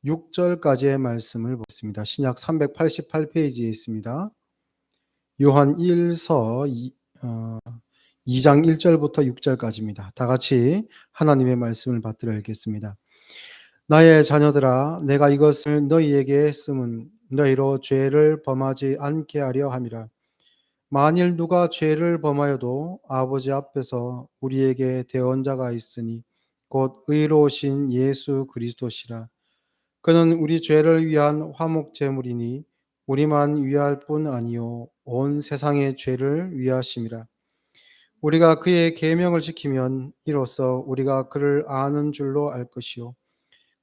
6절까지의 말씀을 보겠습니다. 신약 388페이지에 있습니다. 요한 1서 2장 1절부터 6절까지입니다. 다 같이 하나님의 말씀을 받들어 읽겠습니다. 나의 자녀들아, 내가 이것을 너희에게 쓰면 너희로 죄를 범하지 않게 하려 함이라. 만일 누가 죄를 범하여도 아버지 앞에서 우리에게 대언자가 있으니 곧 의로우신 예수 그리스도시라. 그는 우리 죄를 위한 화목 제물이니 우리만 위할 뿐 아니요 온 세상의 죄를 위하심이라. 우리가 그의 계명을 지키면 이로써 우리가 그를 아는 줄로 알 것이요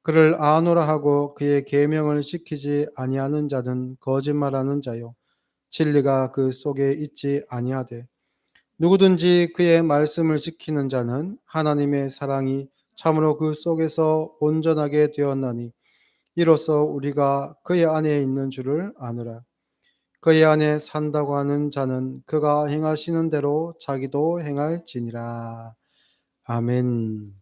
그를 아노라 하고 그의 계명을 지키지 아니하는 자는 거짓말하는 자요 진리가 그 속에 있지 아니하되 누구든지 그의 말씀을 지키는 자는 하나님의 사랑이 참으로 그 속에서 온전하게 되었나니 이로써 우리가 그의 안에 있는 줄을 아노라. 그의 안에 산다고 하는 자는 그가 행하시는 대로 자기도 행할지니라. 아멘.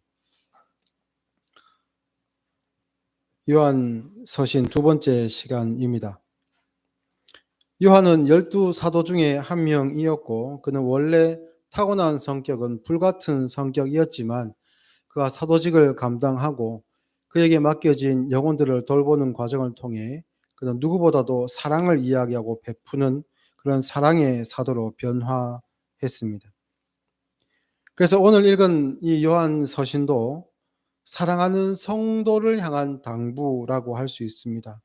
요한 서신 두 번째 시간입니다. 요한은 12사도 중에 한 명이었고 그는 원래 타고난 성격은 불같은 성격이었지만 그가 사도직을 감당하고 그에게 맡겨진 영혼들을 돌보는 과정을 통해 그는 누구보다도 사랑을 이야기하고 베푸는 그런 사랑의 사도로 변화했습니다. 그래서 오늘 읽은 이 요한 서신도 사랑하는 성도를 향한 당부라고 할 수 있습니다.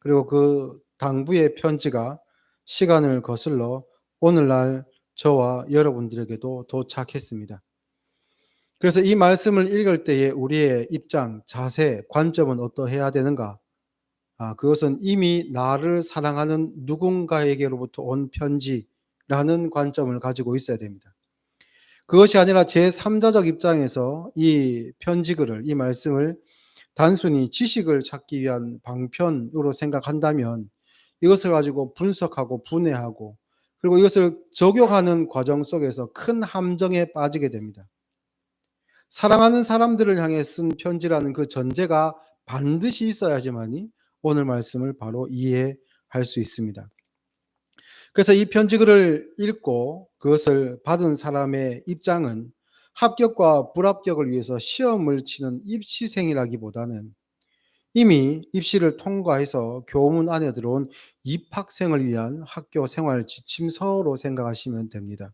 그리고 그 당부의 편지가 시간을 거슬러 오늘날 저와 여러분들에게도 도착했습니다. 그래서 이 말씀을 읽을 때에 우리의 입장, 자세, 관점은 어떠해야 되는가? 그것은 이미 나를 사랑하는 누군가에게로부터 온 편지라는 관점을 가지고 있어야 됩니다. 그것이 아니라 제3자적 입장에서 이 편지글을, 이 말씀을 단순히 지식을 찾기 위한 방편으로 생각한다면 이것을 가지고 분석하고 분해하고 그리고 이것을 적용하는 과정 속에서 큰 함정에 빠지게 됩니다. 사랑하는 사람들을 향해 쓴 편지라는 그 전제가 반드시 있어야지만이 오늘 말씀을 바로 이해할 수 있습니다. 그래서 이 편지글을 읽고 그것을 받은 사람의 입장은 합격과 불합격을 위해서 시험을 치는 입시생이라기보다는 이미 입시를 통과해서 교문 안에 들어온 입학생을 위한 학교 생활 지침서로 생각하시면 됩니다.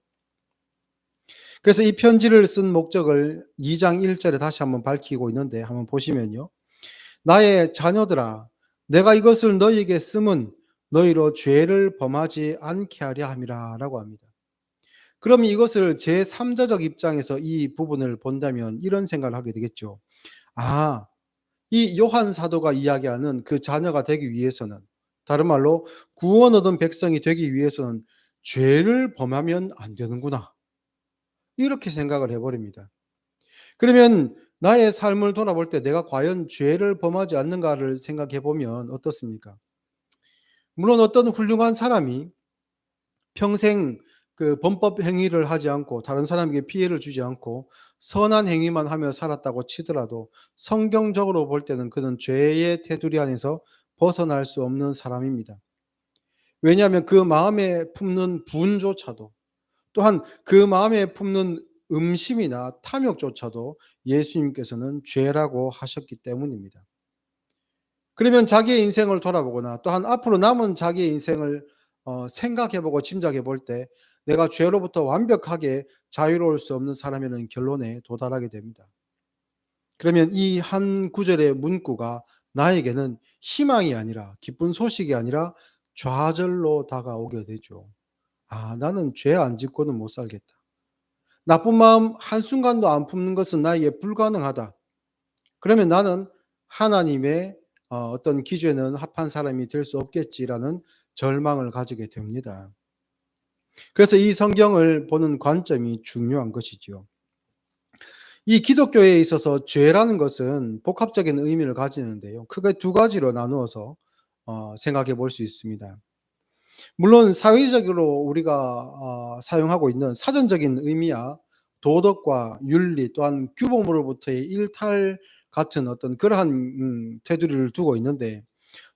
그래서 이 편지를 쓴 목적을 2장 1절에 다시 한번 밝히고 있는데 한번 보시면요. 나의 자녀들아, 내가 이것을 너희에게 쓰면 너희로 죄를 범하지 않게 하려 함이라 라고 합니다. 그럼 이것을 제3자적 입장에서 이 부분을 본다면 이런 생각을 하게 되겠죠. 이 요한 사도가 이야기하는 그 자녀가 되기 위해서는, 다른 말로 구원 얻은 백성이 되기 위해서는 죄를 범하면 안 되는구나. 이렇게 생각을 해버립니다. 그러면 나의 삶을 돌아볼 때 내가 과연 죄를 범하지 않는가를 생각해 보면 어떻습니까? 물론 어떤 훌륭한 사람이 평생 그 범법 행위를 하지 않고 다른 사람에게 피해를 주지 않고 선한 행위만 하며 살았다고 치더라도 성경적으로 볼 때는 그는 죄의 테두리 안에서 벗어날 수 없는 사람입니다. 왜냐하면 그 마음에 품는 분조차도 또한 그 마음에 품는 음심이나 탐욕조차도 예수님께서는 죄라고 하셨기 때문입니다. 그러면 자기의 인생을 돌아보거나 또한 앞으로 남은 자기의 인생을 생각해보고 짐작해볼 때 내가 죄로부터 완벽하게 자유로울 수 없는 사람이라는 결론에 도달하게 됩니다. 그러면 이 한 구절의 문구가 나에게는 희망이 아니라 기쁜 소식이 아니라 좌절로 다가오게 되죠. 나는 죄 안 짓고는 못 살겠다. 나쁜 마음 한순간도 안 품는 것은 나에게 불가능하다. 그러면 나는 하나님의 어떤 기준에는 합한 사람이 될 수 없겠지라는 절망을 가지게 됩니다. 그래서 이 성경을 보는 관점이 중요한 것이죠. 이 기독교에 있어서 죄라는 것은 복합적인 의미를 가지는데요. 크게 두 가지로 나누어서 생각해 볼 수 있습니다. 물론 사회적으로 우리가 사용하고 있는 사전적인 의미야 도덕과 윤리 또한 규범으로부터의 일탈 같은 어떤 그러한 테두리를 두고 있는데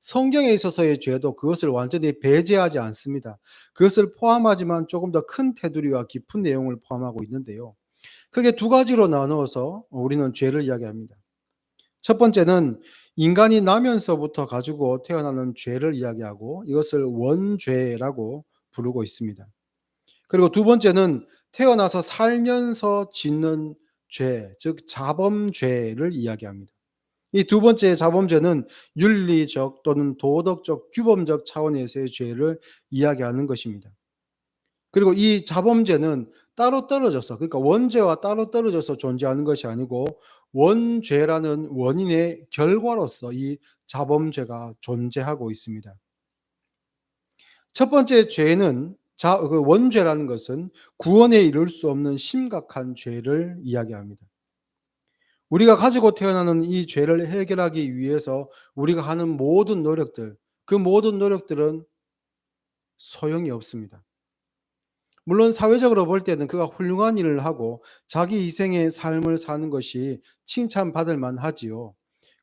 성경에 있어서의 죄도 그것을 완전히 배제하지 않습니다. 그것을 포함하지만 조금 더 큰 테두리와 깊은 내용을 포함하고 있는데요. 크게 두 가지로 나누어서 우리는 죄를 이야기합니다. 첫 번째는 인간이 나면서부터 가지고 태어나는 죄를 이야기하고 이것을 원죄라고 부르고 있습니다. 그리고 두 번째는 태어나서 살면서 짓는 죄, 즉 자범죄를 이야기합니다. 이 두 번째 자범죄는 윤리적 또는 도덕적, 규범적 차원에서의 죄를 이야기하는 것입니다. 그리고 이 자범죄는 따로 떨어져서, 그러니까 원죄와 따로 떨어져서 존재하는 것이 아니고 원죄라는 원인의 결과로서 이 자범죄가 존재하고 있습니다. 첫 번째 죄는 그 원죄라는 것은 구원에 이를 수 없는 심각한 죄를 이야기합니다. 우리가 가지고 태어나는 이 죄를 해결하기 위해서 우리가 하는 모든 노력들, 그 모든 노력들은 소용이 없습니다. 물론 사회적으로 볼 때는 그가 훌륭한 일을 하고 자기 희생의 삶을 사는 것이 칭찬받을 만하지요.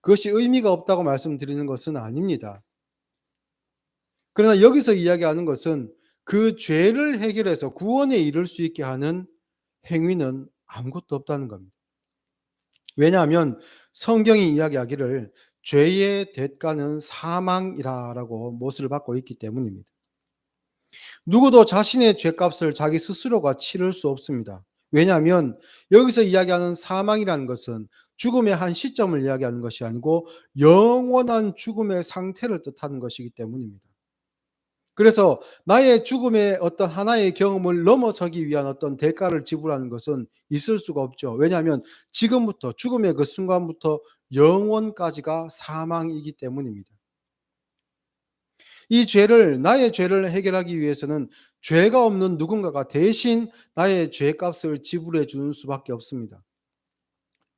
그것이 의미가 없다고 말씀드리는 것은 아닙니다. 그러나 여기서 이야기하는 것은 그 죄를 해결해서 구원에 이를 수 있게 하는 행위는 아무것도 없다는 겁니다. 왜냐하면 성경이 이야기하기를 죄의 대가는 사망이라고 못을 받고 있기 때문입니다. 누구도 자신의 죄값을 자기 스스로가 치를 수 없습니다. 왜냐하면 여기서 이야기하는 사망이라는 것은 죽음의 한 시점을 이야기하는 것이 아니고 영원한 죽음의 상태를 뜻하는 것이기 때문입니다. 그래서 나의 죽음의 어떤 하나의 경험을 넘어서기 위한 어떤 대가를 지불하는 것은 있을 수가 없죠. 왜냐하면 지금부터 죽음의 그 순간부터 영원까지가 사망이기 때문입니다. 이 죄를 나의 죄를 해결하기 위해서는 죄가 없는 누군가가 대신 나의 죄값을 지불해 주는 수밖에 없습니다.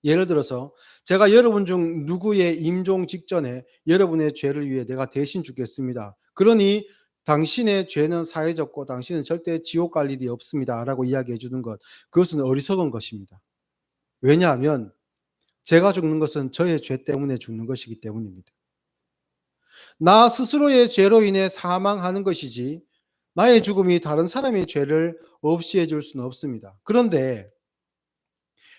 예를 들어서 제가 여러분 중 누구의 임종 직전에 여러분의 죄를 위해 내가 대신 죽겠습니다. 그러니 당신의 죄는 사해졌고 당신은 절대 지옥 갈 일이 없습니다라고 이야기해 주는 것, 그것은 어리석은 것입니다. 왜냐하면 제가 죽는 것은 저의 죄 때문에 죽는 것이기 때문입니다. 나 스스로의 죄로 인해 사망하는 것이지 나의 죽음이 다른 사람의 죄를 없이 해줄 수는 없습니다. 그런데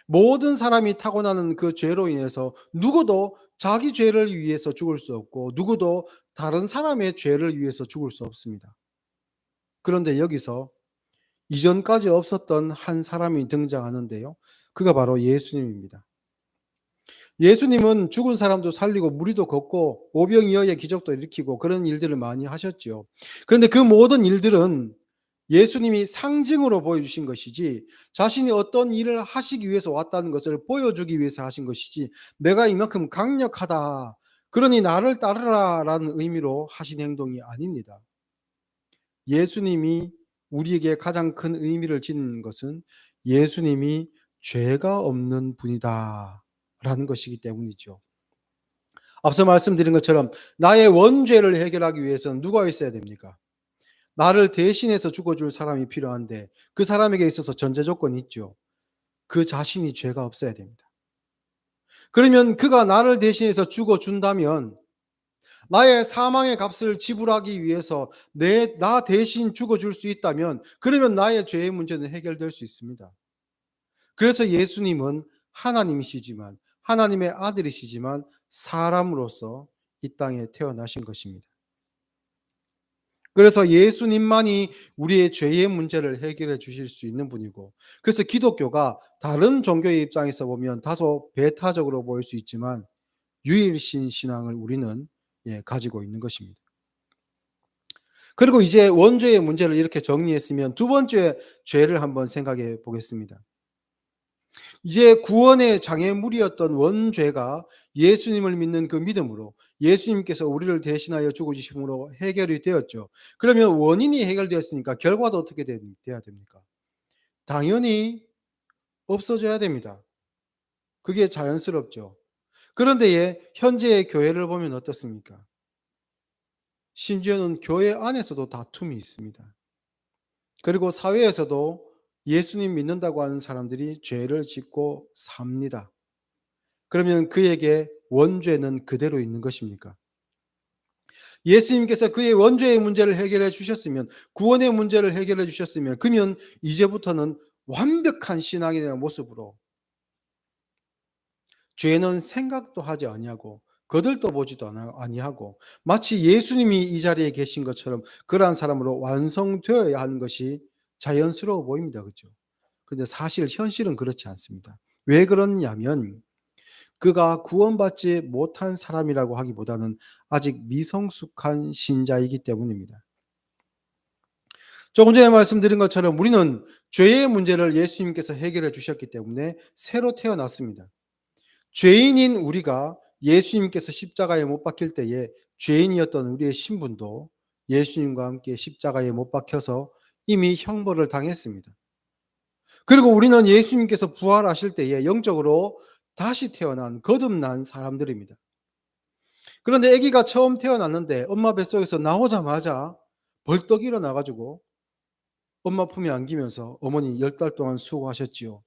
모든 사람이 타고나는 그 죄로 인해서 누구도 자기 죄를 위해서 죽을 수 없고 누구도 다른 사람의 죄를 위해서 죽을 수 없습니다. 그런데 여기서 이전까지 없었던 한 사람이 등장하는데요. 그가 바로 예수님입니다. 예수님은 죽은 사람도 살리고 무리도 걷고 오병이어의 기적도 일으키고 그런 일들을 많이 하셨죠. 그런데 그 모든 일들은 예수님이 상징으로 보여주신 것이지 자신이 어떤 일을 하시기 위해서 왔다는 것을 보여주기 위해서 하신 것이지 내가 이만큼 강력하다 그러니 나를 따르라 라는 의미로 하신 행동이 아닙니다. 예수님이 우리에게 가장 큰 의미를 지닌 것은 예수님이 죄가 없는 분이다 라는 것이기 때문이죠. 앞서 말씀드린 것처럼 나의 원죄를 해결하기 위해서는 누가 있어야 됩니까? 나를 대신해서 죽어줄 사람이 필요한데 그 사람에게 있어서 전제 조건이 있죠. 그 자신이 죄가 없어야 됩니다. 그러면 그가 나를 대신해서 죽어준다면 나의 사망의 값을 지불하기 위해서 나 대신 죽어줄 수 있다면 그러면 나의 죄의 문제는 해결될 수 있습니다. 그래서 예수님은 하나님이시지만 하나님의 아들이시지만 사람으로서 이 땅에 태어나신 것입니다. 그래서 예수님만이 우리의 죄의 문제를 해결해 주실 수 있는 분이고 그래서 기독교가 다른 종교의 입장에서 보면 다소 배타적으로 보일 수 있지만 유일신 신앙을 우리는 가지고 있는 것입니다. 그리고 이제 원죄의 문제를 이렇게 정리했으면 두 번째 죄를 한번 생각해 보겠습니다. 이제 구원의 장애물이었던 원죄가 예수님을 믿는 그 믿음으로 예수님께서 우리를 대신하여 죽으심으로 해결이 되었죠. 그러면 원인이 해결되었으니까 결과도 어떻게 돼야 됩니까? 당연히 없어져야 됩니다. 그게 자연스럽죠. 그런데 현재의 교회를 보면 어떻습니까? 심지어는 교회 안에서도 다툼이 있습니다. 그리고 사회에서도 예수님 믿는다고 하는 사람들이 죄를 짓고 삽니다. 그러면 그에게 원죄는 그대로 있는 것입니까? 예수님께서 그의 원죄의 문제를 해결해 주셨으면, 구원의 문제를 해결해 주셨으면, 그러면 이제부터는 완벽한 신앙인의 모습으로 죄는 생각도 하지 아니하고 거들떠 보지도 아니하고 마치 예수님이 이 자리에 계신 것처럼 그러한 사람으로 완성되어야 하는 것이 자연스러워 보입니다. 그렇죠? 그런데 사실 현실은 그렇지 않습니다. 왜 그러냐면 그가 구원받지 못한 사람이라고 하기보다는 아직 미성숙한 신자이기 때문입니다. 조금 전에 말씀드린 것처럼 우리는 죄의 문제를 예수님께서 해결해 주셨기 때문에 새로 태어났습니다. 죄인인 우리가 예수님께서 십자가에 못 박힐 때에 죄인이었던 우리의 신분도 예수님과 함께 십자가에 못 박혀서 이미 형벌을 당했습니다. 그리고 우리는 예수님께서 부활하실 때에 영적으로 다시 태어난 거듭난 사람들입니다. 그런데 아기가 처음 태어났는데 엄마 뱃속에서 나오자마자 벌떡 일어나 가지고 엄마 품에 안기면서 어머니 10달 동안 수고하셨지요.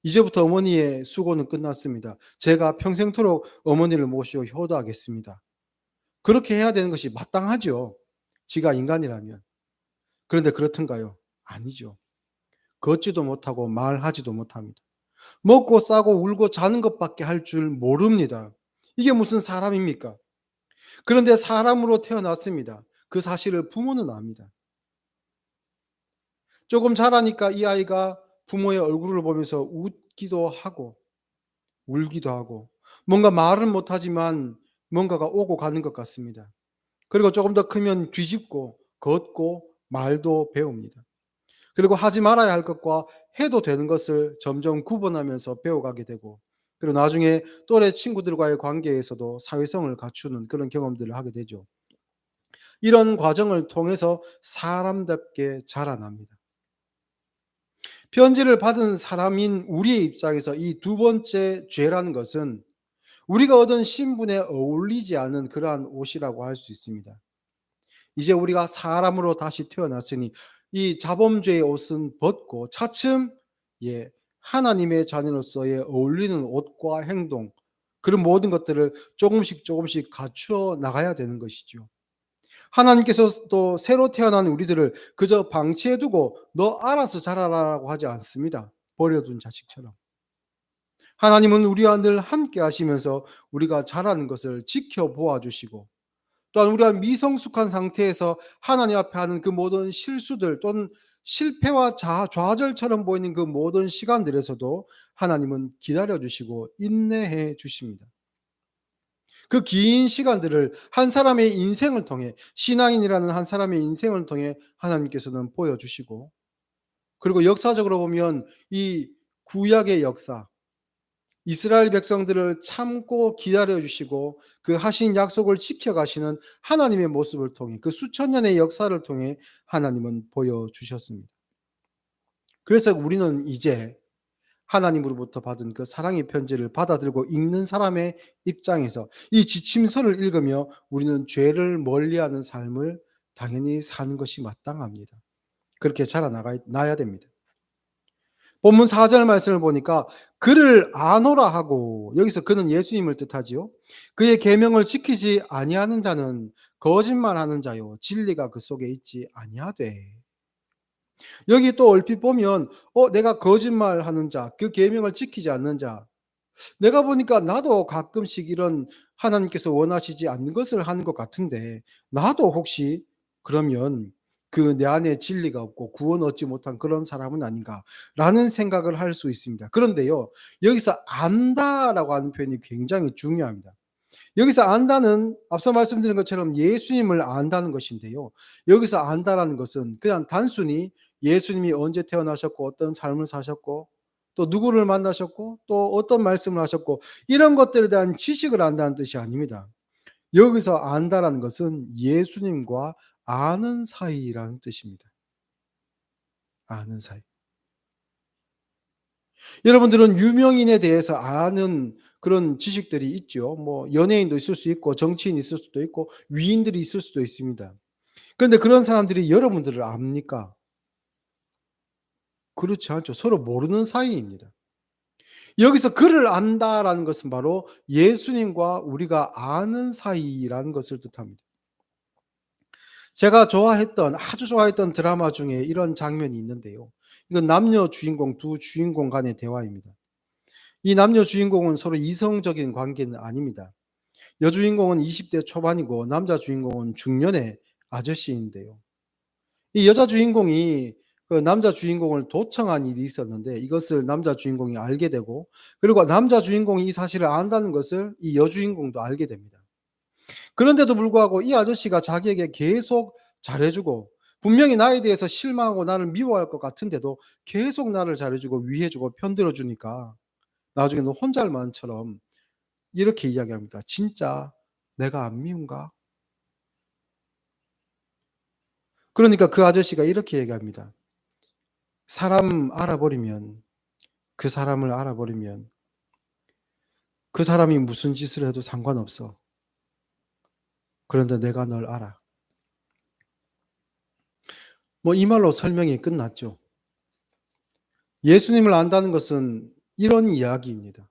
이제부터 어머니의 수고는 끝났습니다. 제가 평생토록 어머니를 모시고 효도하겠습니다. 그렇게 해야 되는 것이 마땅하죠. 지가 인간이라면. 그런데 그렇던가요? 아니죠. 걷지도 못하고 말하지도 못합니다. 먹고 싸고 울고 자는 것밖에 할 줄 모릅니다. 이게 무슨 사람입니까? 그런데 사람으로 태어났습니다. 그 사실을 부모는 압니다. 조금 자라니까 이 아이가 부모의 얼굴을 보면서 웃기도 하고 울기도 하고 뭔가 말은 못하지만 뭔가가 오고 가는 것 같습니다. 그리고 조금 더 크면 뒤집고 걷고 말도 배웁니다. 그리고 하지 말아야 할 것과 해도 되는 것을 점점 구분하면서 배워가게 되고 그리고 나중에 또래 친구들과의 관계에서도 사회성을 갖추는 그런 경험들을 하게 되죠. 이런 과정을 통해서 사람답게 자라납니다. 편지를 받은 사람인 우리의 입장에서 이 두 번째 죄라는 것은 우리가 얻은 신분에 어울리지 않은 그러한 옷이라고 할 수 있습니다. 이제 우리가 사람으로 다시 태어났으니 이 자범죄의 옷은 벗고 차츰 하나님의 자녀로서의 어울리는 옷과 행동 그런 모든 것들을 조금씩 조금씩 갖추어 나가야 되는 것이죠. 하나님께서 또 새로 태어난 우리들을 그저 방치해 두고 너 알아서 자라라라고 하지 않습니다. 버려둔 자식처럼. 하나님은 우리와 늘 함께 하시면서 우리가 자라는 것을 지켜보아 주시고 또한 우리가 미성숙한 상태에서 하나님 앞에 하는 그 모든 실수들 또는 실패와 좌절처럼 보이는 그 모든 시간들에서도 하나님은 기다려 주시고 인내해 주십니다. 그 긴 시간들을 한 사람의 인생을 통해 신앙인이라는 한 사람의 인생을 통해 하나님께서는 보여주시고 그리고 역사적으로 보면 이 구약의 역사 이스라엘 백성들을 참고 기다려 주시고 그 하신 약속을 지켜 가시는 하나님의 모습을 통해 그 수천 년의 역사를 통해 하나님은 보여주셨습니다. 그래서 우리는 이제 하나님으로부터 받은 그 사랑의 편지를 받아들고 읽는 사람의 입장에서 이 지침서를 읽으며 우리는 죄를 멀리하는 삶을 당연히 사는 것이 마땅합니다. 그렇게 자라나야 됩니다. 본문 4절 말씀을 보니까 그를 아노라 하고 여기서 그는 예수님을 뜻하지요. 그의 계명을 지키지 아니하는 자는 거짓말하는 자요 진리가 그 속에 있지 아니하되. 여기 또 얼핏 보면 내가 거짓말하는 자, 그 계명을 지키지 않는 자. 내가 보니까 나도 가끔씩 이런 하나님께서 원하시지 않는 것을 하는 것 같은데 나도 혹시 그러면 그 내 안에 진리가 없고 구원 얻지 못한 그런 사람은 아닌가라는 생각을 할 수 있습니다. 그런데요. 여기서 안다라고 하는 표현이 굉장히 중요합니다. 여기서 안다는 앞서 말씀드린 것처럼 예수님을 안다는 것인데요. 여기서 안다라는 것은 그냥 단순히 예수님이 언제 태어나셨고 어떤 삶을 사셨고 또 누구를 만나셨고 또 어떤 말씀을 하셨고 이런 것들에 대한 지식을 안다는 뜻이 아닙니다. 여기서 안다라는 것은 예수님과 아는 사이라는 뜻입니다. 아는 사이. 여러분들은 유명인에 대해서 아는 그런 지식들이 있죠. 뭐 연예인도 있을 수 있고 정치인이 있을 수도 있고 위인들이 있을 수도 있습니다. 그런데 그런 사람들이 여러분들을 압니까? 그렇지 않죠. 서로 모르는 사이입니다. 여기서 그를 안다라는 것은 바로 예수님과 우리가 아는 사이라는 것을 뜻합니다. 제가 아주 좋아했던 드라마 중에 이런 장면이 있는데요. 이건 남녀 주인공 두 주인공 간의 대화입니다. 이 남녀 주인공은 서로 이성적인 관계는 아닙니다. 여주인공은 20대 초반이고 남자 주인공은 중년의 아저씨인데요. 이 여자 주인공이 그 남자 주인공을 도청한 일이 있었는데 이것을 남자 주인공이 알게 되고, 그리고 남자 주인공이 이 사실을 안다는 것을 이 여주인공도 알게 됩니다. 그런데도 불구하고 이 아저씨가 자기에게 계속 잘해 주고, 분명히 나에 대해서 실망하고 나를 미워할 것 같은데도 계속 나를 잘해 주고 위해 주고 편들어 주니까 나중에는 혼잘만처럼 이렇게 이야기합니다. "진짜 내가 안 미운가?" 그러니까 그 아저씨가 이렇게 얘기합니다. "사람 알아버리면 그 사람을 알아버리면 그 사람이 무슨 짓을 해도 상관없어. 그런데 내가 널 알아." 뭐 이 말로 설명이 끝났죠. 예수님을 안다는 것은 이런 이야기입니다.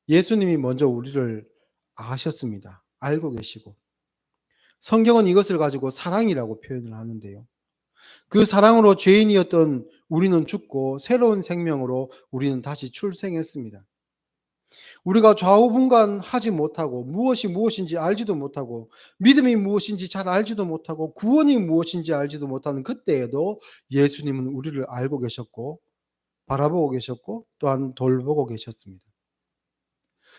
예수님이 먼저 우리를 아셨습니다. 알고 계시고. 성경은 이것을 가지고 사랑이라고 표현을 하는데요. 그 사랑으로 죄인이었던 우리는 죽고 새로운 생명으로 우리는 다시 출생했습니다. 우리가 좌우분간하지 못하고 무엇이 무엇인지 알지도 못하고 믿음이 무엇인지 잘 알지도 못하고 구원이 무엇인지 알지도 못하는 그때에도 예수님은 우리를 알고 계셨고 바라보고 계셨고 또한 돌보고 계셨습니다.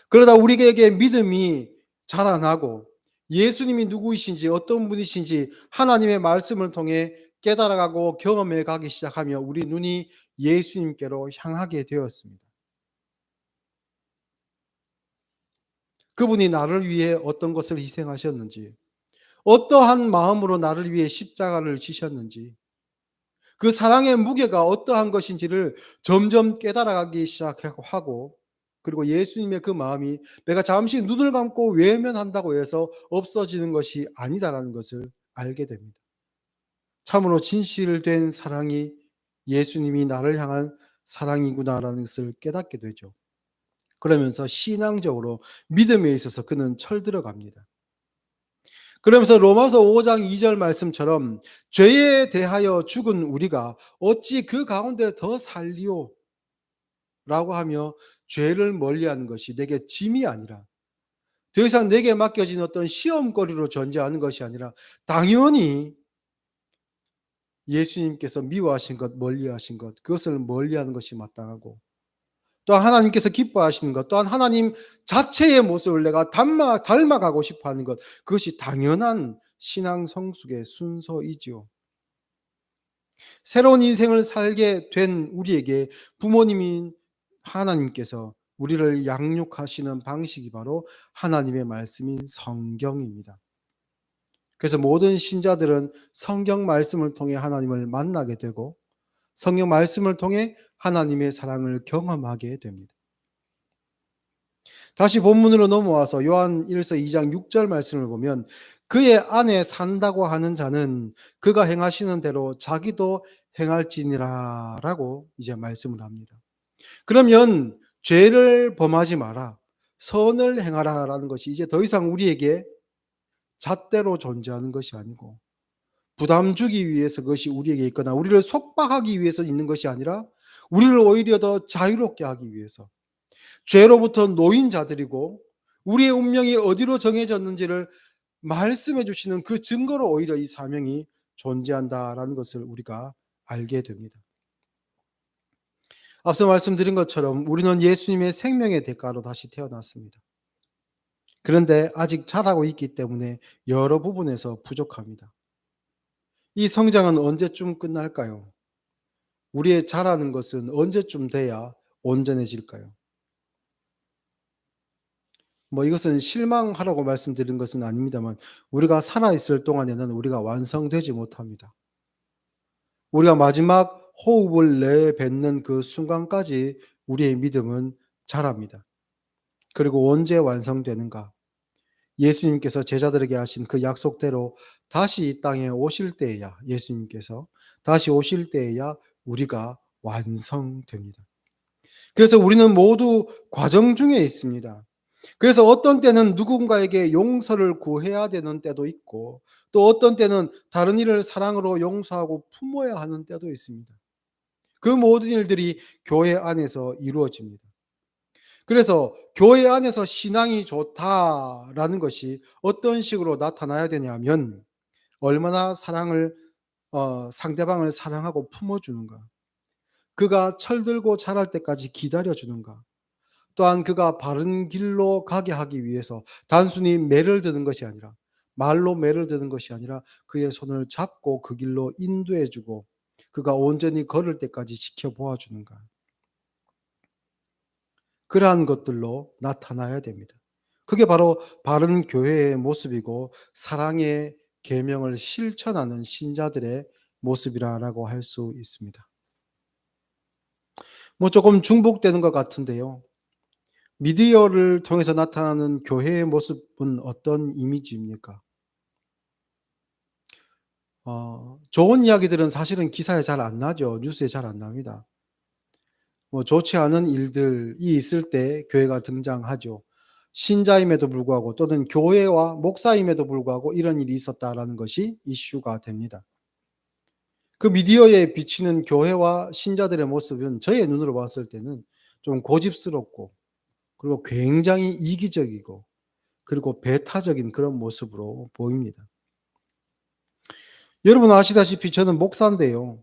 그러다 우리에게 믿음이 자라나고 예수님이 누구이신지 어떤 분이신지 하나님의 말씀을 통해 깨달아가고 경험해 가기 시작하며 우리 눈이 예수님께로 향하게 되었습니다. 그분이 나를 위해 어떤 것을 희생하셨는지, 어떠한 마음으로 나를 위해 십자가를 지셨는지, 그 사랑의 무게가 어떠한 것인지를 점점 깨달아가기 시작하고, 그리고 예수님의 그 마음이 내가 잠시 눈을 감고 외면한다고 해서 없어지는 것이 아니다라는 것을 알게 됩니다. 참으로 진실된 사랑이 예수님이 나를 향한 사랑이구나라는 것을 깨닫게 되죠. 그러면서 신앙적으로 믿음에 있어서 그는 철들어갑니다. 그러면서 로마서 5장 2절 말씀처럼 죄에 대하여 죽은 우리가 어찌 그 가운데 더 살리오 라고 하며 죄를 멀리하는 것이 내게 짐이 아니라 더 이상 내게 맡겨진 어떤 시험거리로 존재하는 것이 아니라 당연히 예수님께서 미워하신 것, 멀리하신 것, 그것을 멀리하는 것이 마땅하고, 또한 하나님께서 기뻐하시는 것, 또한 하나님 자체의 모습을 내가 닮아가고 싶어 하는 것, 그것이 당연한 신앙 성숙의 순서이지요. 새로운 인생을 살게 된 우리에게 부모님인 하나님께서 우리를 양육하시는 방식이 바로 하나님의 말씀인 성경입니다. 그래서 모든 신자들은 성경 말씀을 통해 하나님을 만나게 되고 성경 말씀을 통해 하나님의 사랑을 경험하게 됩니다. 다시 본문으로 넘어와서 요한 1서 2장 6절 말씀을 보면 그의 안에 산다고 하는 자는 그가 행하시는 대로 자기도 행할지니라 라고 이제 말씀을 합니다. 그러면 죄를 범하지 마라, 선을 행하라 라는 것이 이제 더 이상 우리에게 잣대로 존재하는 것이 아니고 부담 주기 위해서 그것이 우리에게 있거나 우리를 속박하기 위해서 있는 것이 아니라 우리를 오히려 더 자유롭게 하기 위해서 죄로부터 놓인 자들이고 우리의 운명이 어디로 정해졌는지를 말씀해 주시는 그 증거로 오히려 이 사명이 존재한다라는 것을 우리가 알게 됩니다. 앞서 말씀드린 것처럼 우리는 예수님의 생명의 대가로 다시 태어났습니다. 그런데 아직 자라고 있기 때문에 여러 부분에서 부족합니다. 이 성장은 언제쯤 끝날까요? 우리의 자라는 것은 언제쯤 돼야 온전해질까요? 뭐 이것은 실망하라고 말씀드린 것은 아닙니다만 우리가 살아있을 동안에는 우리가 완성되지 못합니다. 우리가 마지막 호흡을 내뱉는 그 순간까지 우리의 믿음은 자랍니다. 그리고 언제 완성되는가? 예수님께서 제자들에게 하신 그 약속대로 다시 이 땅에 오실 때에야 예수님께서 다시 오실 때에야 우리가 완성됩니다. 그래서 우리는 모두 과정 중에 있습니다. 그래서 어떤 때는 누군가에게 용서를 구해야 되는 때도 있고, 또 어떤 때는 다른 일을 사랑으로 용서하고 품어야 하는 때도 있습니다. 그 모든 일들이 교회 안에서 이루어집니다. 그래서 교회 안에서 신앙이 좋다라는 것이 어떤 식으로 나타나야 되냐면, 얼마나 상대방을 사랑하고 품어주는가, 그가 철들고 자랄 때까지 기다려주는가, 또한 그가 바른 길로 가게 하기 위해서 단순히 매를 드는 것이 아니라, 말로 매를 드는 것이 아니라 그의 손을 잡고 그 길로 인도해 주고 그가 온전히 걸을 때까지 지켜보아 주는가. 그러한 것들로 나타나야 됩니다. 그게 바로 바른 교회의 모습이고 사랑의 계명을 실천하는 신자들의 모습이라고 할 수 있습니다. 조금 중복되는 것 같은데요. 미디어를 통해서 나타나는 교회의 모습은 어떤 이미지입니까? 좋은 이야기들은 사실은 기사에 잘 안 나죠. 뉴스에 잘 안 납니다. 좋지 않은 일들이 있을 때 교회가 등장하죠. 신자임에도 불구하고 또는 교회와 목사임에도 불구하고 이런 일이 있었다라는 것이 이슈가 됩니다. 그 미디어에 비치는 교회와 신자들의 모습은 저의 눈으로 봤을 때는 좀 고집스럽고, 그리고 굉장히 이기적이고, 그리고 배타적인 그런 모습으로 보입니다. 여러분 아시다시피 저는 목사인데요.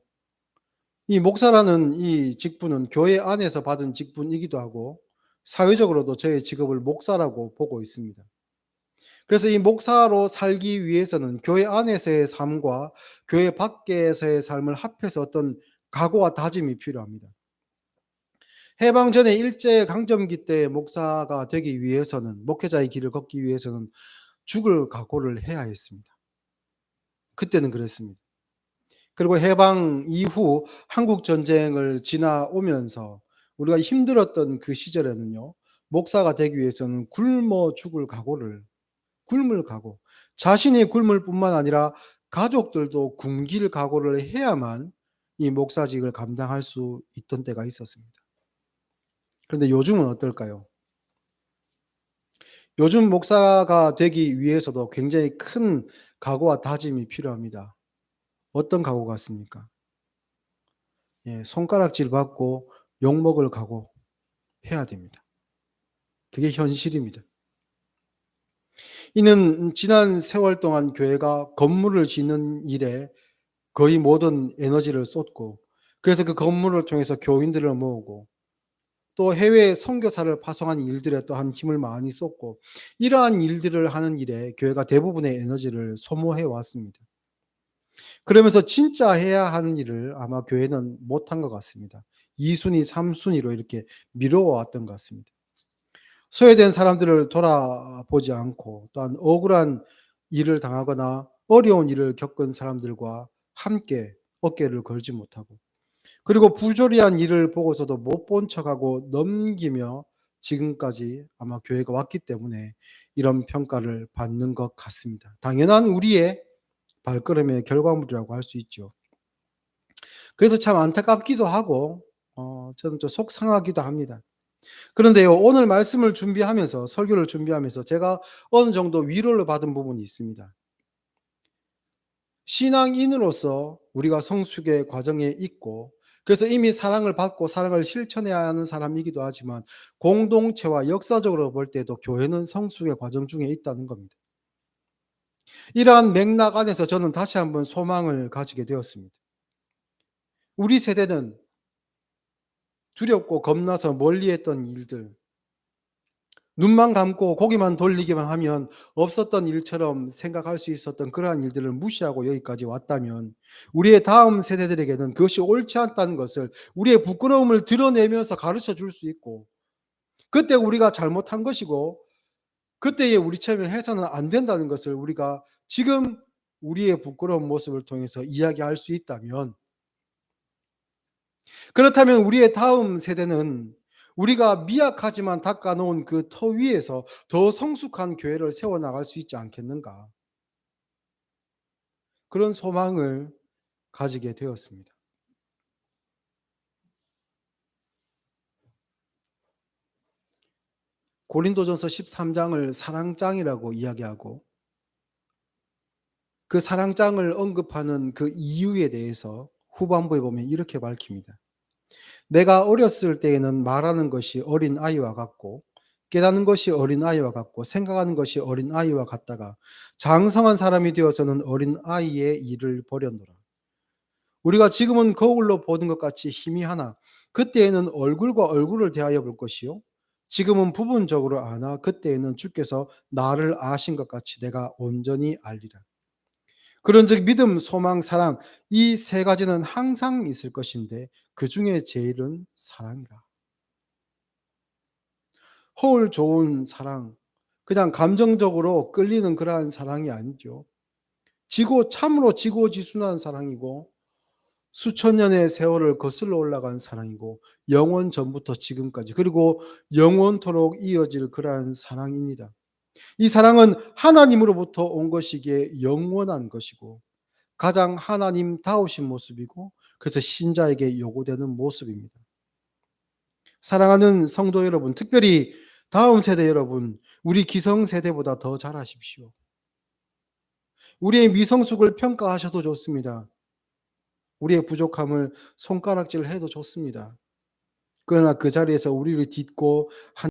이 목사라는 이 직분은 교회 안에서 받은 직분이기도 하고 사회적으로도 저의 직업을 목사라고 보고 있습니다. 그래서 이 목사로 살기 위해서는 교회 안에서의 삶과 교회 밖에서의 삶을 합해서 어떤 각오와 다짐이 필요합니다. 해방 전에 일제 강점기 때 목사가 되기 위해서는, 목회자의 길을 걷기 위해서는 죽을 각오를 해야 했습니다. 그때는 그랬습니다. 그리고 해방 이후 한국 전쟁을 지나오면서 우리가 힘들었던 그 시절에는요, 목사가 되기 위해서는 굶어 죽을 각오를, 굶을 각오, 자신이 굶을 뿐만 아니라 가족들도 굶길 각오를 해야만 이 목사직을 감당할 수 있던 때가 있었습니다. 그런데 요즘은 어떨까요? 요즘 목사가 되기 위해서도 굉장히 큰 각오와 다짐이 필요합니다. 어떤 각오 같습니까? 예, 손가락질 받고 욕먹을 각오 해야 됩니다. 그게 현실입니다. 이는 지난 세월 동안 교회가 건물을 짓는 일에 거의 모든 에너지를 쏟고, 그래서 그 건물을 통해서 교인들을 모으고 또 해외에 선교사를 파송하는 일들에 또한 힘을 많이 쏟고, 이러한 일들을 하는 일에 교회가 대부분의 에너지를 소모해 왔습니다. 그러면서 진짜 해야 하는 일을 아마 교회는 못한 것 같습니다. 2순위, 3순위로 이렇게 미뤄왔던 것 같습니다. 소외된 사람들을 돌아보지 않고, 또한 억울한 일을 당하거나 어려운 일을 겪은 사람들과 함께 어깨를 걸지 못하고, 그리고 부조리한 일을 보고서도 못 본 척하고 넘기며 지금까지 아마 교회가 왔기 때문에 이런 평가를 받는 것 같습니다. 당연한 우리의 발걸음의 결과물이라고 할 수 있죠. 그래서 참 안타깝기도 하고 저는 좀 속상하기도 합니다. 그런데요, 오늘 말씀을 준비하면서, 설교를 준비하면서 제가 어느 정도 위로를 받은 부분이 있습니다. 신앙인으로서 우리가 성숙의 과정에 있고, 그래서 이미 사랑을 받고 사랑을 실천해야 하는 사람이기도 하지만 공동체와 역사적으로 볼 때도 교회는 성숙의 과정 중에 있다는 겁니다. 이러한 맥락 안에서 저는 다시 한번 소망을 가지게 되었습니다. 우리 세대는 두렵고 겁나서 멀리했던 일들, 눈만 감고 고개만 돌리기만 하면 없었던 일처럼 생각할 수 있었던 그러한 일들을 무시하고 여기까지 왔다면, 우리의 다음 세대들에게는 그것이 옳지 않다는 것을, 우리의 부끄러움을 드러내면서 가르쳐 줄 수 있고, 그때 우리가 잘못한 것이고 그때의 우리처럼 해서는 안 된다는 것을 우리가 지금 우리의 부끄러운 모습을 통해서 이야기할 수 있다면, 그렇다면 우리의 다음 세대는 우리가 미약하지만 닦아 놓은 그 터 위에서 더 성숙한 교회를 세워 나갈 수 있지 않겠는가? 그런 소망을 가지게 되었습니다. 고린도전서 13장을 사랑장이라고 이야기하고 그 사랑장을 언급하는 그 이유에 대해서 후반부에 보면 이렇게 밝힙니다. 내가 어렸을 때에는 말하는 것이 어린아이와 같고 깨닫는 것이 어린아이와 같고 생각하는 것이 어린아이와 같다가 장성한 사람이 되어서는 어린아이의 일을 버렸노라. 우리가 지금은 거울로 보는 것 같이 희미하나 그때에는 얼굴과 얼굴을 대하여 볼 것이요 지금은 부분적으로 아나 그때에는 주께서 나를 아신 것 같이 내가 온전히 알리라. 그런즉 믿음, 소망, 사랑 이 세 가지는 항상 있을 것인데 그 중에 제일은 사랑이라. 허울 좋은 사랑, 그냥 감정적으로 끌리는 그러한 사랑이 아니죠. 참으로 지고지순한 사랑이고 수천 년의 세월을 거슬러 올라간 사랑이고 영원 전부터 지금까지 그리고 영원토록 이어질 그러한 사랑입니다. 이 사랑은 하나님으로부터 온 것이기에 영원한 것이고 가장 하나님다우신 모습이고 그래서 신자에게 요구되는 모습입니다. 사랑하는 성도 여러분, 특별히 다음 세대 여러분, 우리 기성세대보다 더 잘하십시오. 우리의 미성숙을 평가하셔도 좋습니다. 우리의 부족함을 손가락질해도 좋습니다. 그러나 그 자리에서 우리를 딛고